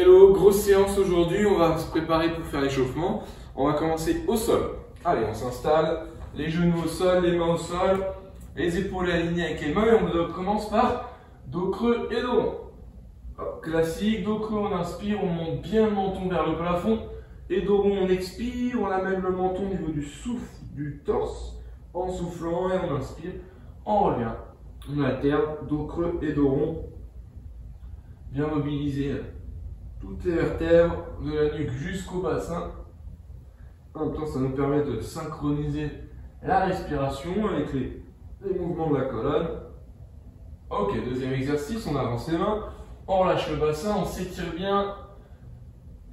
Hello, grosse séance aujourd'hui, on va se préparer pour faire l'échauffement. On va commencer au sol. Allez, on s'installe, les genoux au sol, les mains au sol, les épaules alignées avec les mains et on commence par dos creux et dos rond. Classique, dos creux, on inspire, on monte bien le menton vers le plafond. Et dos rond, on expire, on amène le menton au niveau du souffle, du torse, en soufflant et on inspire, on revient. On alterne, dos creux et dos rond. Bien mobiliser toutes les vertèbres, de la nuque jusqu'au bassin. En même temps, ça nous permet de synchroniser la respiration avec les mouvements de la colonne. Ok, deuxième exercice, on avance les mains, on relâche le bassin, on s'étire bien.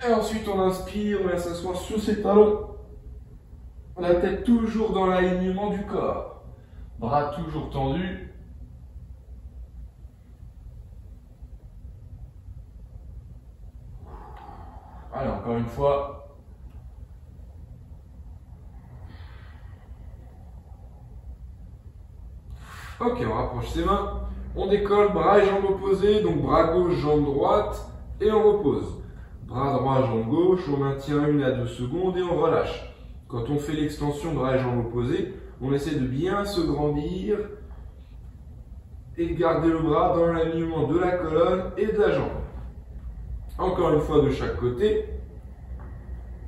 Et ensuite, on inspire, on va s'asseoir sur ses talons. La tête toujours dans l'alignement du corps. Bras toujours tendus. Allez, encore une fois. Ok, on rapproche ses mains. On décolle, bras et jambes opposés. Donc bras gauche, jambe droite. Et on repose. Bras droit, jambe gauche. On maintient 1 à 2 secondes et on relâche. Quand on fait l'extension bras et jambes opposés, on essaie de bien se grandir. Et de garder le bras dans l'alignement de la colonne et de la jambe. Encore une fois de chaque côté.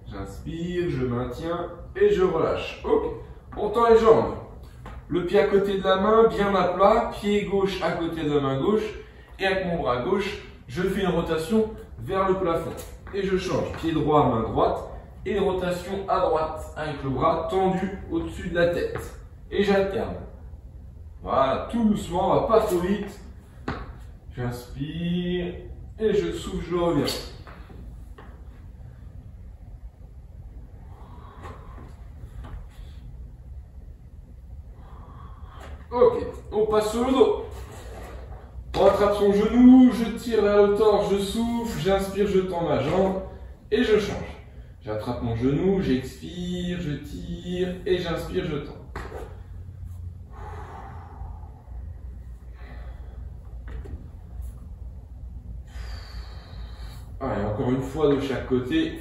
J'inspire, je maintiens et je relâche. Ok, on tend les jambes. Le pied à côté de la main, bien à plat. Pied gauche à côté de la main gauche. Et avec mon bras gauche, je fais une rotation vers le plafond. Et je change. Pied droit, main droite. Et rotation à droite avec le bras tendu au-dessus de la tête. Et j'alterne. Voilà, tout doucement, on va pas trop vite. J'inspire. Et je souffle, je reviens. Ok, on passe sur le dos. On rattrape son genou, je tire vers le torse, je souffle, j'inspire, je tends ma jambe et je change. J'attrape mon genou, j'expire, je tire et j'inspire, je tends. Allez, encore une fois de chaque côté.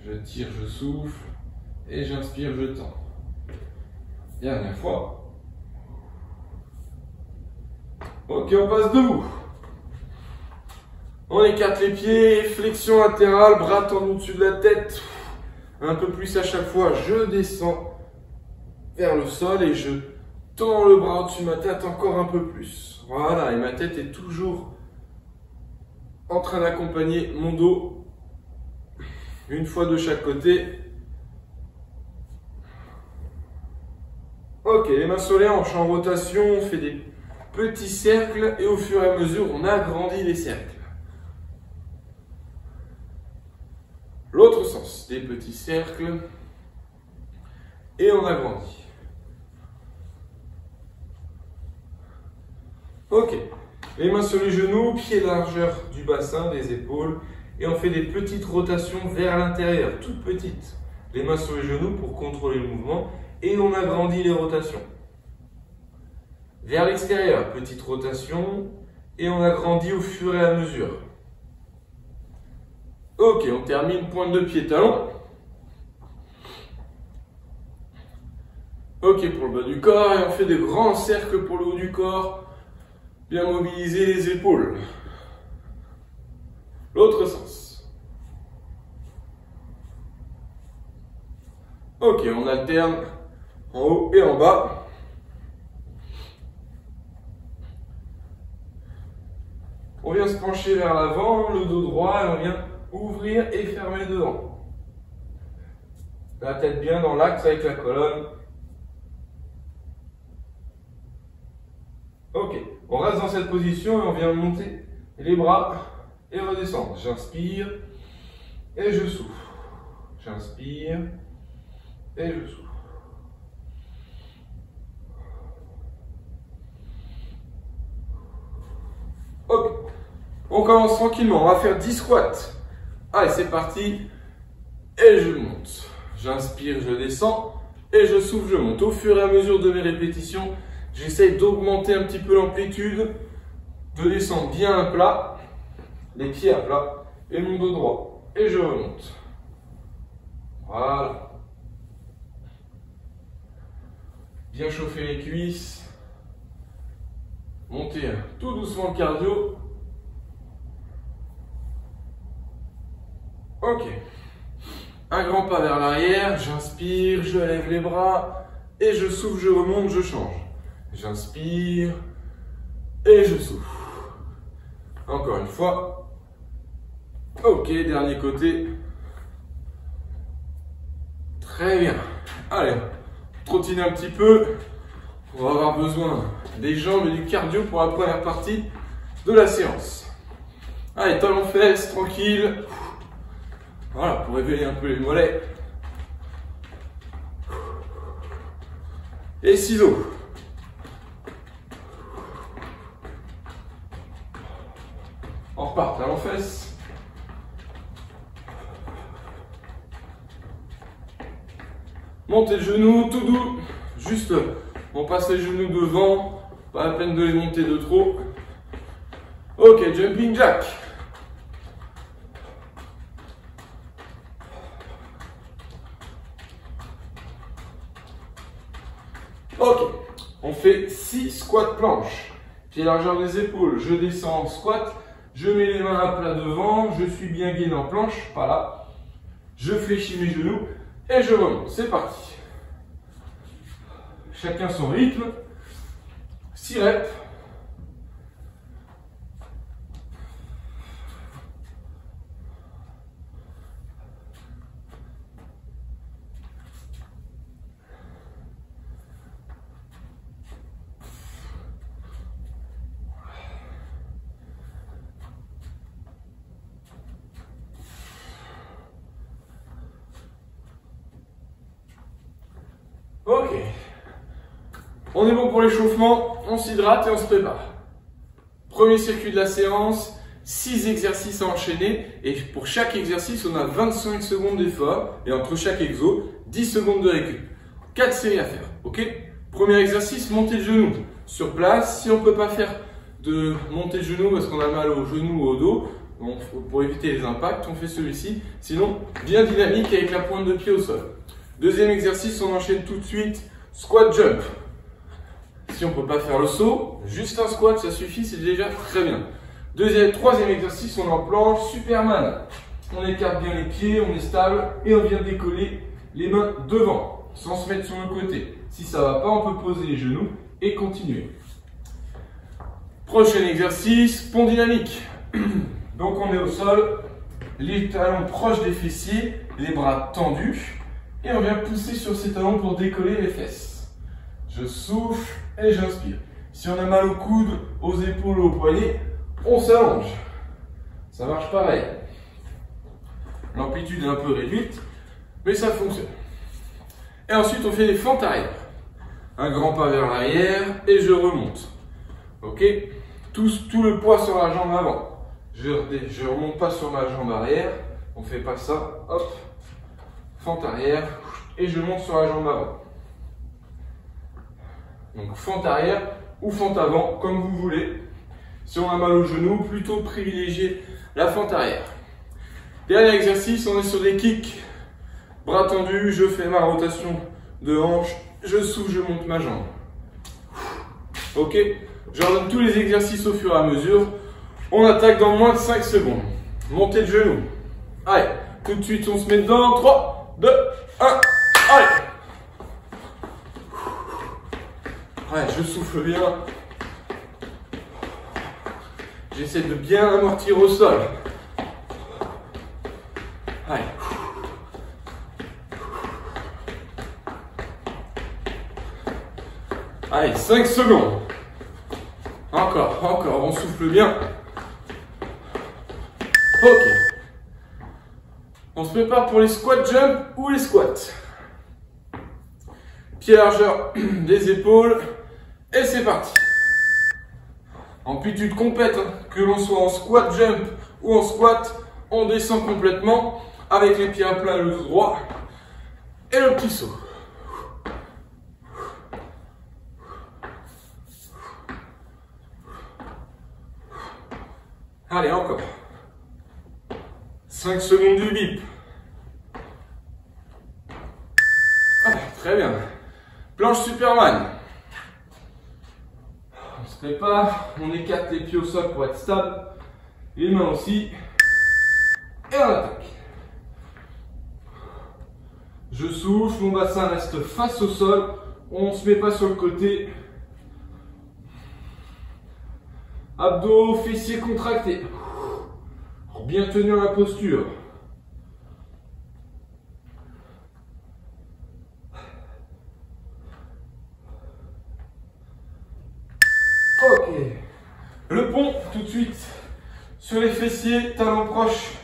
Je tire, je souffle et j'inspire, je tends. Dernière fois. Ok, on passe debout. On écarte les pieds, flexion latérale, bras tendus au-dessus de la tête. Un peu plus à chaque fois, je descends vers le sol et je tends le bras au-dessus de ma tête encore un peu plus. Voilà, et ma tête est toujours en train d'accompagner mon dos. Une fois de chaque côté. Ok, les mains sur les hanches en rotation, on fait des petits cercles et au fur et à mesure, on agrandit les cercles. L'autre sens, des petits cercles et on agrandit. Ok, les mains sur les genoux, pieds largeur du bassin, des épaules et on fait des petites rotations vers l'intérieur, toutes petites. Les mains sur les genoux pour contrôler le mouvement et on agrandit les rotations. Vers l'extérieur, petite rotation, et on agrandit au fur et à mesure. Ok, on termine pointe de pied, talon. Ok, pour le bas du corps, et on fait des grands cercles pour le haut du corps. Bien mobiliser les épaules. L'autre sens. Ok, on alterne en haut et en bas. On vient se pencher vers l'avant, le dos droit, et on vient ouvrir et fermer devant. La tête bien dans l'axe avec la colonne. Ok, on reste dans cette position et on vient monter les bras et redescendre. J'inspire et je souffle. J'inspire et je souffle. Ok. On commence tranquillement, on va faire 10 squats. Allez, c'est parti. Et je monte. J'inspire, je descends. Et je souffle, je monte. Au fur et à mesure de mes répétitions, j'essaye d'augmenter un petit peu l'amplitude, de descendre bien à plat, les pieds à plat, et mon dos droit. Et je remonte. Voilà. Bien chauffer les cuisses. Monter tout doucement le cardio. Ok. Un grand pas vers l'arrière. J'inspire, je lève les bras. Et je souffle, je remonte, je change. J'inspire. Et je souffle. Encore une fois. Ok, dernier côté. Très bien. Allez, trottine un petit peu. On va avoir besoin des jambes et du cardio pour la première partie de la séance. Allez, talons fesses, tranquille. Voilà, pour réveiller un peu les mollets. Et ciseaux. On repart, talons fesses. Montez le genou, tout doux. Juste, on passe les genoux devant. Pas la peine de les monter de trop. Ok, jumping jack. Ok, on fait 6 squats planches. Pied largeur des épaules, je descends en squat. Je mets les mains à plat devant. Je suis bien gainé en planche, pas là. Je fléchis mes genoux et je remonte. C'est parti. Chacun son rythme. 6 reps. Ok. On est bon pour l'échauffement, on s'hydrate et on se prépare. Premier circuit de la séance, 6 exercices à enchaîner. Et pour chaque exercice, on a 25 secondes d'effort. Et entre chaque exo, 10 secondes de récup. 4 séries à faire. Ok? Premier exercice, monter le genou. Sur place, si on ne peut pas faire de monter le genou parce qu'on a mal au genou ou au dos, pour éviter les impacts, on fait celui-ci. Sinon, bien dynamique avec la pointe de pied au sol. Deuxième exercice, on enchaîne tout de suite. Squat jump. Si on ne peut pas faire le saut, juste un squat, ça suffit, c'est déjà très bien. Troisième exercice, on est en planche, Superman. On écarte bien les pieds, on est stable et on vient décoller les mains devant, sans se mettre sur le côté. Si ça ne va pas, on peut poser les genoux et continuer. Prochain exercice, pont dynamique. Donc on est au sol, les talons proches des fessiers, les bras tendus et on vient pousser sur ces talons pour décoller les fesses. Je souffle et j'inspire. Si on a mal au coude, aux épaules, aux poignets, on s'allonge. Ça marche pareil. L'amplitude est un peu réduite, mais ça fonctionne. Et ensuite, on fait des fentes arrière. Un grand pas vers l'arrière et je remonte. Ok? Tout le poids sur la jambe avant. Je remonte pas sur ma jambe arrière. On fait pas ça. Hop. Fente arrière. Et je monte sur la jambe avant. Donc fente arrière ou fente avant, comme vous voulez. Si on a mal au genou, plutôt privilégier la fente arrière. Dernier exercice, on est sur des kicks. Bras tendus, je fais ma rotation de hanche, je souffle, je monte ma jambe. Ok, j'ordonne tous les exercices au fur et à mesure. On attaque dans moins de 5 secondes. Montez le genou. Allez, tout de suite on se met dedans. 3, 2, 1, allez. Ouais, je souffle bien. J'essaie de bien amortir au sol. Allez. Allez, 5 secondes. Encore, on souffle bien. Ok. On se prépare pour les squat jump ou les squats. Pied largeur des épaules. Et c'est parti. Amplitude complète, que l'on soit en squat jump ou en squat, on descend complètement avec les pieds à plat et le dos droit. Et le petit saut. Allez, encore. 5 secondes du bip. Ah, très bien. Planche Superman. On se prépare, on écarte les pieds au sol pour être stable. Les mains aussi. Et on attaque. Je souffle, mon bassin reste face au sol. On ne se met pas sur le côté. Abdos, fessiers contractés. Pour bien tenir la posture. Ok. Le pont, tout de suite, sur les fessiers, talons proches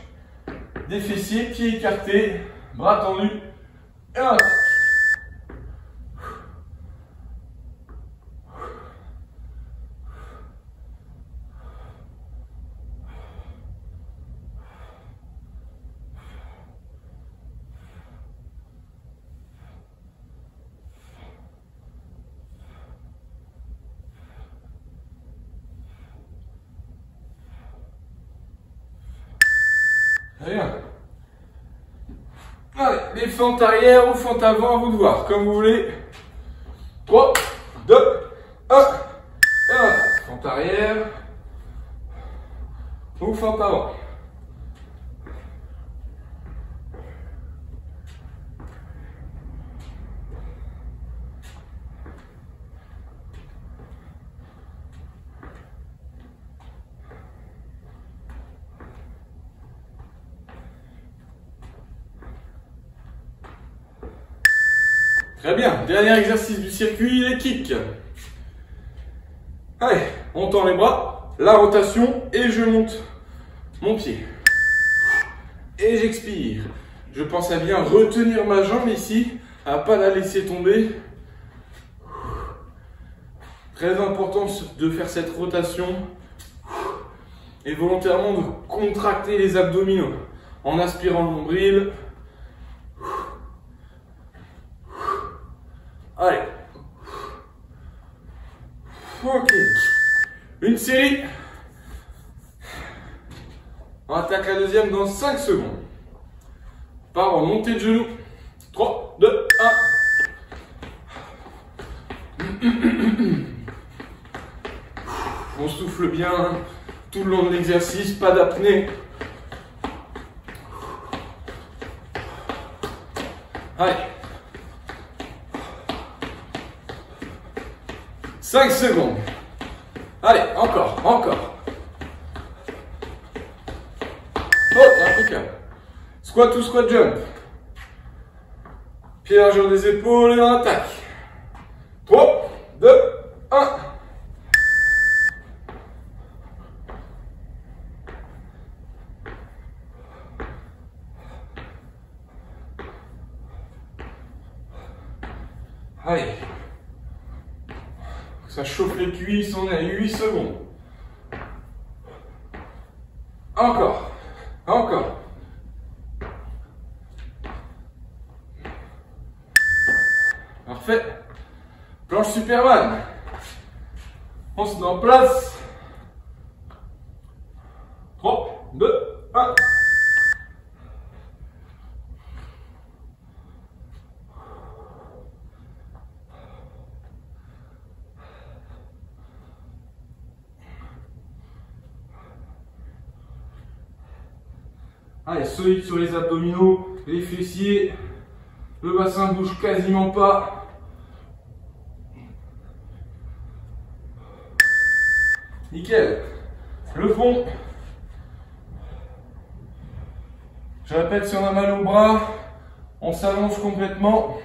des fessiers, pieds écartés, bras tendus, et on attaque. Très bien. Allez, les fentes arrière ou fentes avant, à vous de voir, comme vous voulez. 3, 2, 1. Et voilà. Fente arrière ou fente avant. Très bien, dernier exercice du circuit, les kicks. Allez, on tend les bras, la rotation et je monte mon pied. Et j'expire. Je pense à bien retenir ma jambe ici, à ne pas la laisser tomber. Très important de faire cette rotation et volontairement de contracter les abdominaux en aspirant le nombril. Allez. Ok. Une série. On attaque la deuxième dans 5 secondes. Par en montée de genoux. 3, 2, 1. On souffle bien tout le long de l'exercice, pas d'apnée. Allez. 5 secondes. Allez, encore. Oh, impeccable. Squat ou squat jump. Pied largeur des épaules et on attaque. 3, 2, 1. Allez. Ça chauffe les cuisses, on est à 8 secondes. Encore. Parfait. Planche Superman. On se met en place. 3, 2, 1. Allez, solide sur les abdominaux, les fessiers, le bassin ne bouge quasiment pas. Nickel. Le fond. Je répète, si on a mal au bras, on s'allonge complètement.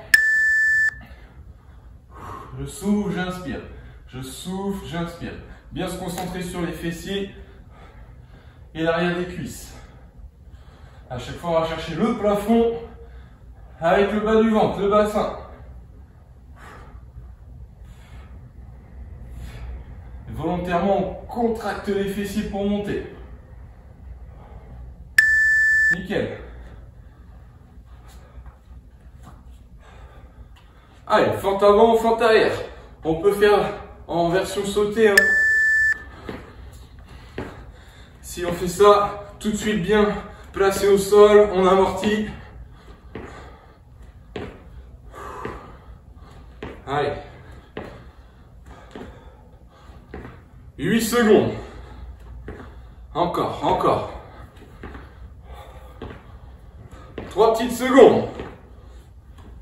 Je souffle, j'inspire. Je souffle, j'inspire. Bien se concentrer sur les fessiers et l'arrière des cuisses. À chaque fois, on va chercher le plafond avec le bas du ventre, le bassin. Et volontairement, on contracte les fessiers pour monter. Nickel. Allez, fente avant, fente arrière. On peut faire en version sautée. Si on fait ça, tout de suite bien Placé au sol, on amortit. Allez. 8 secondes. Encore, encore. 3 petites secondes.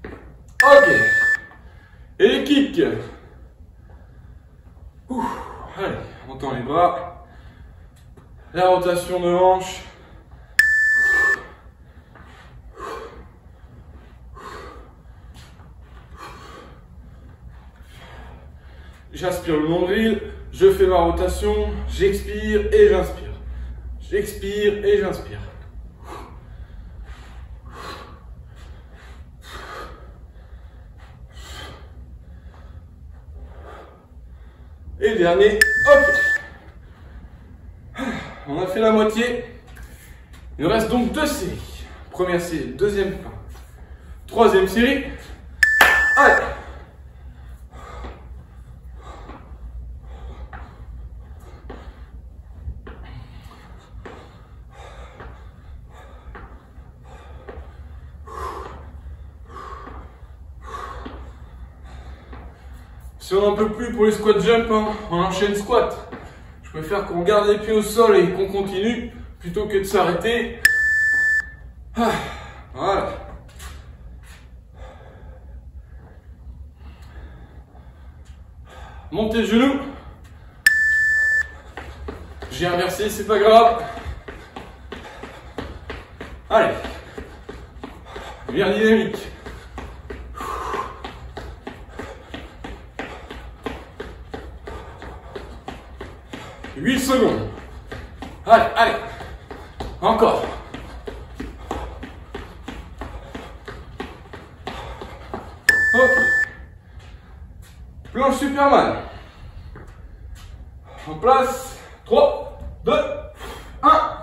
Ok. Et les kicks. Allez, on tend les bras. La rotation de hanche. J'aspire le nombril, je fais ma rotation, j'expire et j'inspire. J'expire et j'inspire. Et dernier, ok. On a fait la moitié. Il nous reste donc 2 séries. Première série, deuxième, troisième série. Allez. Si on n'en peut plus pour les squat jump, hein, on enchaîne squat. Je préfère qu'on garde les pieds au sol et qu'on continue plutôt que de s'arrêter. Ah, voilà. Montez le genou. J'ai inversé, c'est pas grave. Allez. Bien dynamique. 8 secondes. Allez, allez. Encore. Ok. Planche Superman. En place. 3, 2, 1.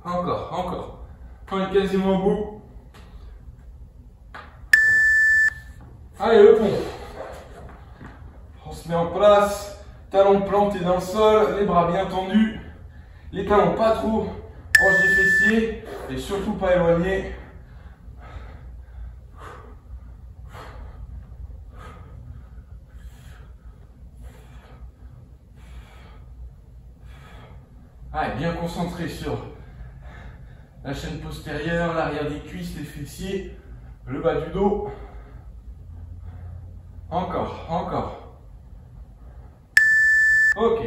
Encore, encore. On est quasiment au bout. Allez, le pont. On se met en place. Talons plantés dans le sol, les bras bien tendus. Les talons pas trop proches des fessiers et surtout pas éloignés. Allez, bien concentré sur la chaîne postérieure, l'arrière des cuisses, les fessiers, le bas du dos. Encore, encore. Ok.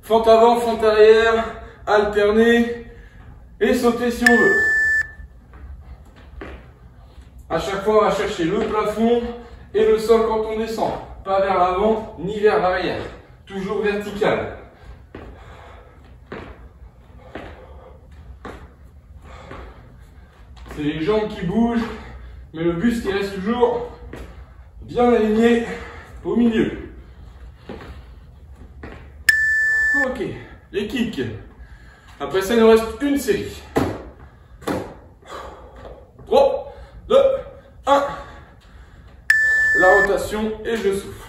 Fente avant, fente arrière, alterner et sauter si on veut. À chaque fois, on va chercher le plafond et le sol quand on descend. Pas vers l'avant ni vers l'arrière. Toujours vertical. C'est les jambes qui bougent, mais le buste qui reste toujours bien aligné au milieu. Ok, les kicks. Après ça, il nous reste une série. 3, 2, 1. La rotation et je souffle.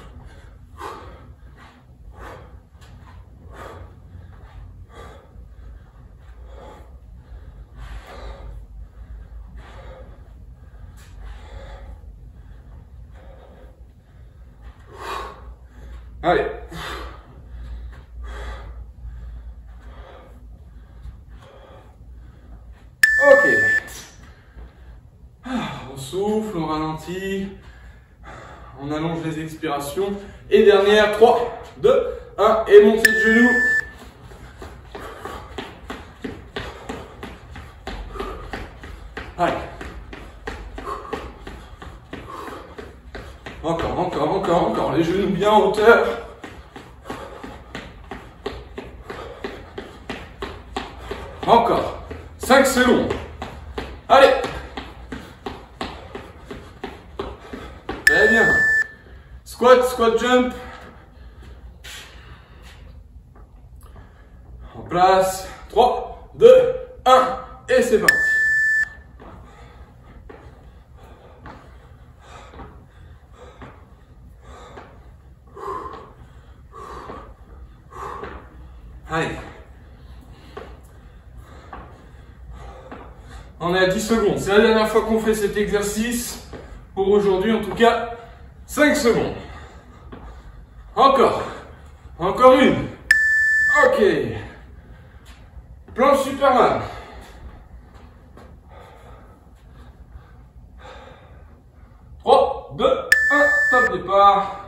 Allez. Ok. On souffle, on ralentit. On allonge les expirations. Et dernière, 3, 2, 1. Et montée de genoux. Allez. Encore, encore, encore, encore. Les genoux bien en hauteur. Encore. 5 secondes. Allez. Squat, squat jump. En place. 3, 2, 1. Et c'est parti. Allez. On est à 10 secondes. C'est la dernière fois qu'on fait cet exercice. Pour aujourd'hui, en tout cas, 5 secondes. Encore. Encore une. Ok. Planche Superman. Trois, deux, un. Top départ.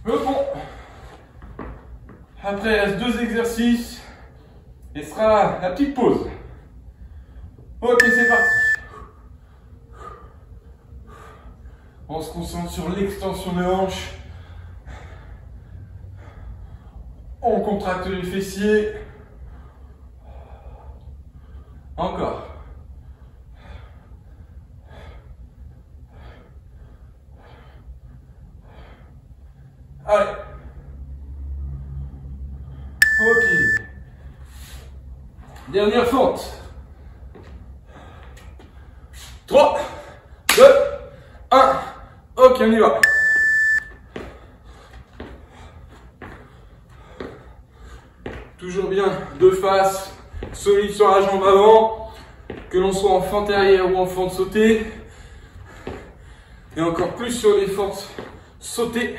Rebond. Après, il reste 2 exercices. Et ce sera la petite pause. Ok, c'est parti. On se concentre sur l'extension de hanche. On contracte les fessiers. Encore. Allez. Ok. Dernière fente. 3, 2, 1. Ok, on y va. Toujours bien de face, solide sur la jambe avant, que l'on soit en fente arrière ou en fente sautée. Et encore plus sur les fentes sautées.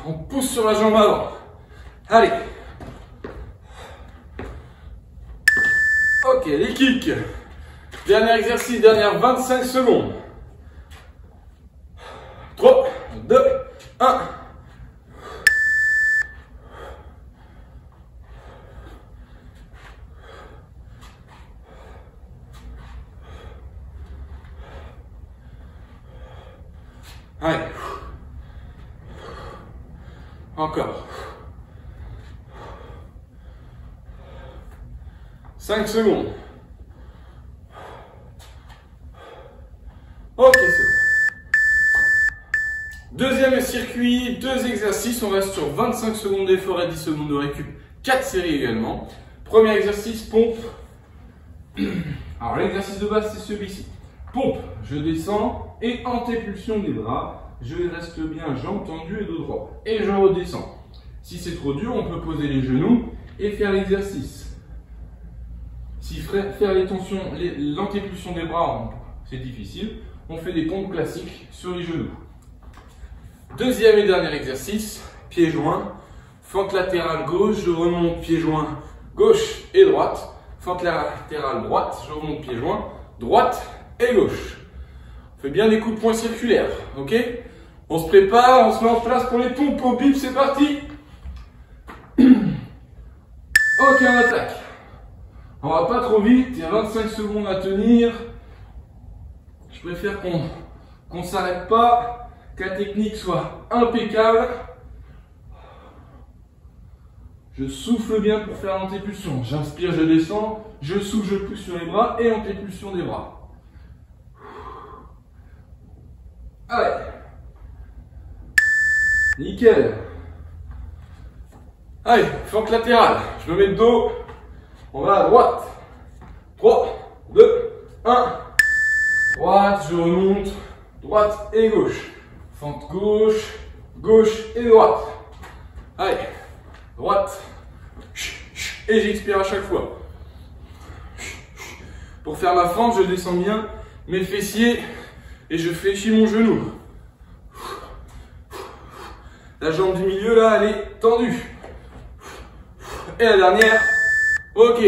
On pousse sur la jambe avant. Allez. Ok, les kicks. Dernier exercice, dernière 25 secondes. 3, 2, 1. Allez. Encore. 5 secondes. Ok, c'est bon. Deuxième circuit, 2 exercices. On reste sur 25 secondes d'effort et 10 secondes de récup. 4 séries également. Premier exercice, pompe. Alors l'exercice de base, c'est celui-ci. Pompe, je descends et antépulsion des bras. Je reste bien jambes tendues et dos droit. Et je redescends. Si c'est trop dur, on peut poser les genoux et faire l'exercice. Si faire les tensions, l'antépulsion des bras, c'est difficile, on fait des pompes classiques sur les genoux. Deuxième et dernier exercice, pieds joints, fente latérale gauche, je remonte pieds joints gauche et droite. Fente latérale droite, je remonte pieds joints, droite et gauche. On fait bien des coups de poing circulaires, ok? On se prépare, on se met en place pour les pompes au bip, c'est parti. Ok, on attaque. On va pas trop vite, il y a 25 secondes à tenir. Je préfère qu'on s'arrête pas, que la technique soit impeccable. Je souffle bien pour faire l'antépulsion. J'inspire, je descends, je souffle, je pousse sur les bras et antépulsion des bras. Allez. Nickel. Allez, fente latérale. Je me mets de dos. On va à droite. 3, 2, 1. Droite, je remonte. Droite et gauche. Fente gauche, gauche et droite. Allez. Droite. Et j'expire à chaque fois. Pour faire ma fente, je descends bien mes fessiers et je fléchis mon genou. La jambe du milieu, là, elle est tendue. Et la dernière. Ok.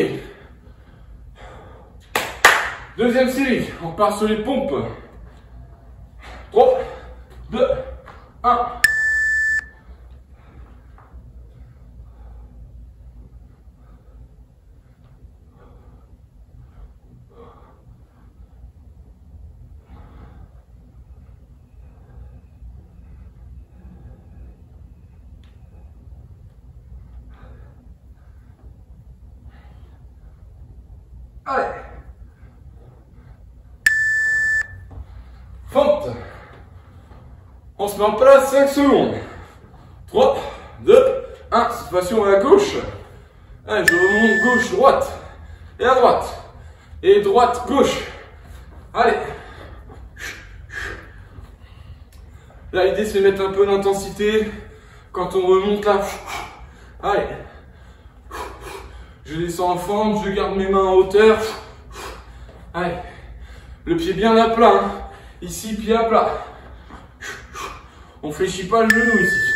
Deuxième série. On part sur les pompes. 3, 2, 1. Allez. Fente. On se met en place 5 secondes. 3, 2, 1. Cette fois-ci, on va à gauche. Allez, je remonte gauche, droite. Et à droite. Et droite, gauche. Allez. Là, l'idée, c'est de mettre un peu d'intensité. Quand on remonte là. Allez. Je descends en fente, je garde mes mains en hauteur. Allez. Le pied bien à plat. Hein. Ici, pied à plat. On fléchit pas le genou ici.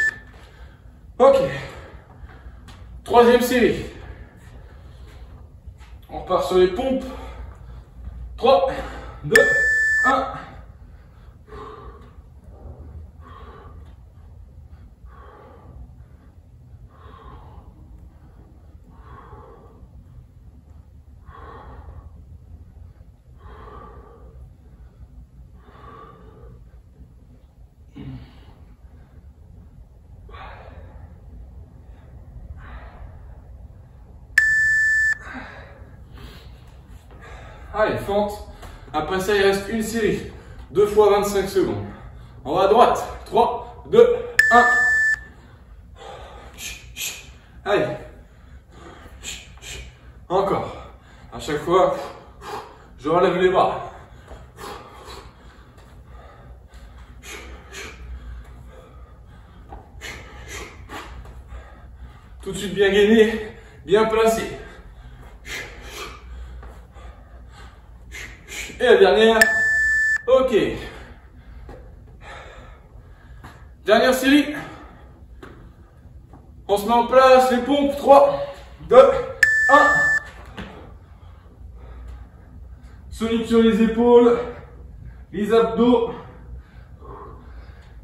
Ok. Troisième série. On repart sur les pompes. 3, 2, 1. Allez, fente. Après ça, il reste une série. 2 fois 25 secondes. On va à droite. 3, 2, 1. Allez. Encore. À chaque fois, je relève les bras. Tout de suite bien gainé, bien placé. Et la dernière. Ok. Dernière série. On se met en place, les pompes. 3, 2, 1. Solide sur les épaules, les abdos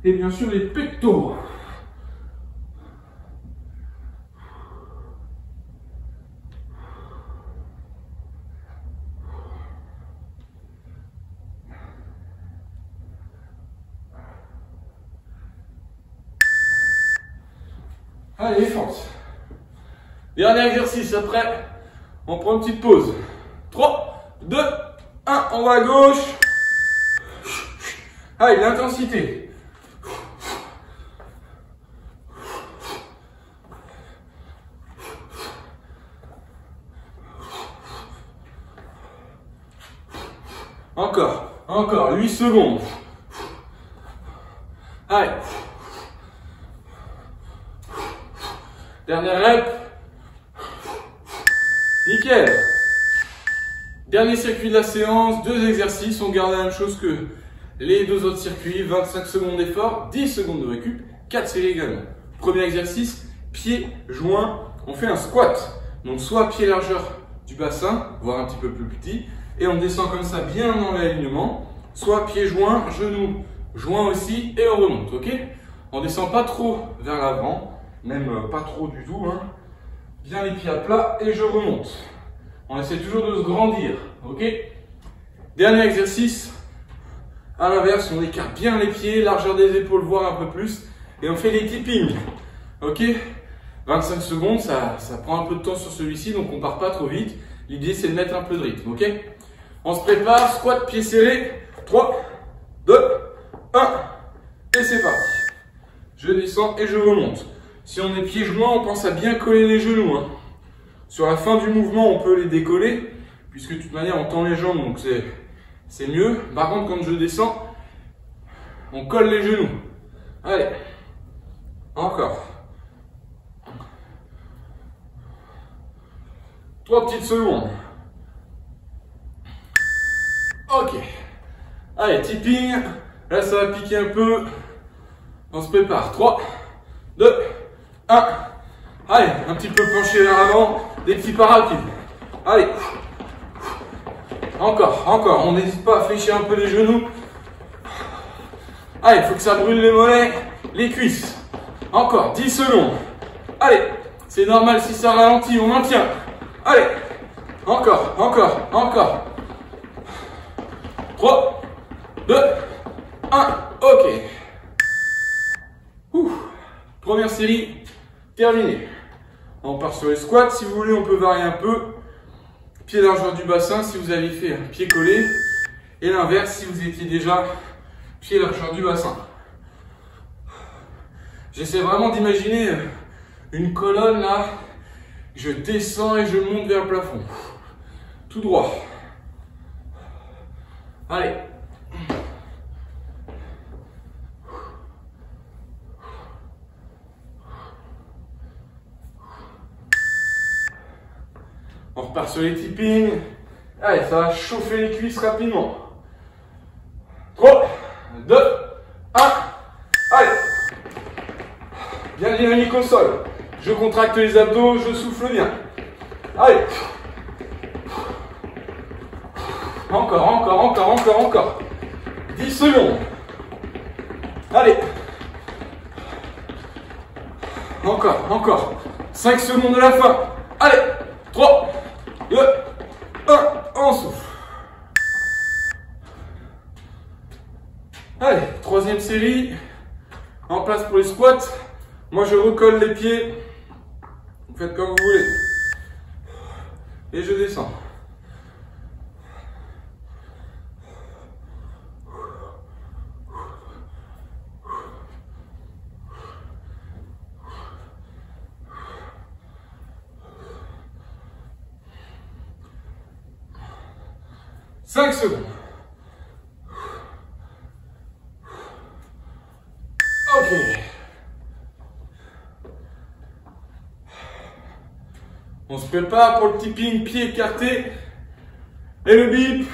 et bien sûr les pectoraux. Allez, fente. Dernier exercice, après, on prend une petite pause. 3, 2, 1, on va à gauche. Allez, l'intensité. Encore, 8 secondes. Allez. Dernière rep. Nickel. Dernier circuit de la séance, 2 exercices. On garde la même chose que les 2 autres circuits. 25 secondes d'effort, 10 secondes de récup, 4 séries également. Premier exercice, pied joint. On fait un squat. Donc soit pied largeur du bassin, voire un petit peu plus petit. Et on descend comme ça bien dans l'alignement. Soit pied joint, genou joint aussi. Et on remonte, ok? On descend pas trop vers l'avant. Même pas trop du tout, hein. Bien les pieds à plat et je remonte. On essaie toujours de se grandir, ok? Dernier exercice, à l'inverse, on écarte bien les pieds, largeur des épaules, voire un peu plus, et on fait les tippings, ok? 25 secondes, ça prend un peu de temps sur celui-ci, donc on part pas trop vite. L'idée, c'est de mettre un peu de rythme, ok? On se prépare, squat, pieds serrés, 3, 2, 1, et c'est parti. Je descends et je remonte. Si on est pieds joints, on pense à bien coller les genoux. Hein. Sur la fin du mouvement, on peut les décoller, puisque de toute manière, on tend les jambes, donc c'est mieux. Par contre, quand je descends, on colle les genoux. Allez, encore. 3 petites secondes. Ok. Allez, tipping. Là, ça va piquer un peu. On se prépare. 3, 2, 1. Allez, un petit peu penché vers l'avant. Des petits pas rapides. Allez. Encore. On n'hésite pas à fléchir un peu les genoux. Allez, il faut que ça brûle les mollets, les cuisses. Encore, 10 secondes. Allez, c'est normal si ça ralentit, on maintient. Allez, encore. 3, 2, 1, ok. Première série, terminée. On part sur les squats, si vous voulez, on peut varier un peu. pied largeur du bassin si vous avez fait pied collé. Et l'inverse si vous étiez déjà pied largeur du bassin. J'essaie vraiment d'imaginer une colonne là. Je descends et je monte vers le plafond. Tout droit. Allez. On repart sur les tippings. Allez, ça va chauffer les cuisses rapidement. 3, 2, 1. Allez. Bien dynamique au sol. Je contracte les abdos, je souffle bien. Allez. Encore. 10 secondes. Allez. Encore. 5 secondes de la fin. Allez. 3, 2, 1. On souffle. Allez, troisième série. En place pour les squats. Moi, je recolle les pieds. Vous faites comme vous voulez. Et je descends. Cinq secondes. Ok. On se prépare pour le tipping, pied écarté. Et le bip.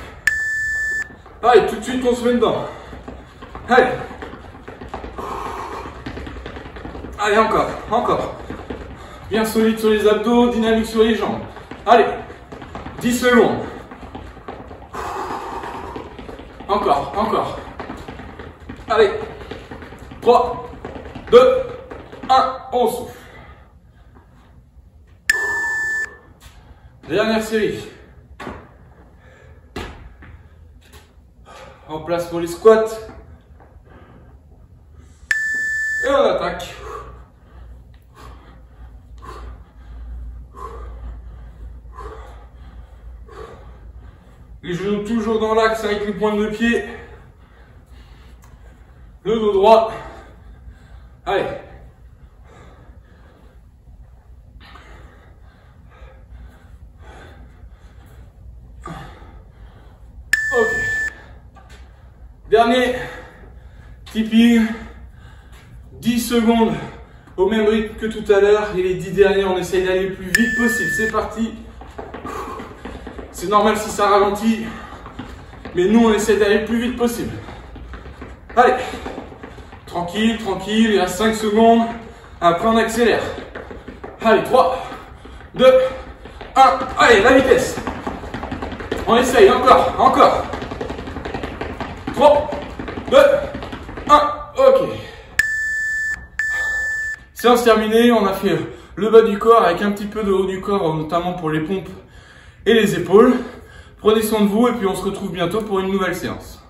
Allez, tout de suite, on se met dedans. Allez. Allez, encore. Bien solide sur les abdos, dynamique sur les jambes. Allez. 10 secondes. Encore. Allez. 3, 2, 1. On souffle. Dernière série. En place pour les squats. Et on attaque. Les genoux toujours dans l'axe avec les pointes de pied. Le dos droit. Allez. Ok. Dernier tipping. 10 secondes au même rythme que tout à l'heure. Et les 10 derniers, on essaye d'aller le plus vite possible. C'est parti. C'est normal si ça ralentit. Mais nous, on essaie d'aller le plus vite possible. Allez. Tranquille. Il reste 5 secondes. Après, on accélère. Allez, 3, 2, 1. Allez, la vitesse. On essaye, encore. 3, 2, 1. Ok. Séance terminée. On a fait le bas du corps avec un petit peu de haut du corps, notamment pour les pompes et les épaules. Prenez soin de vous et puis on se retrouve bientôt pour une nouvelle séance.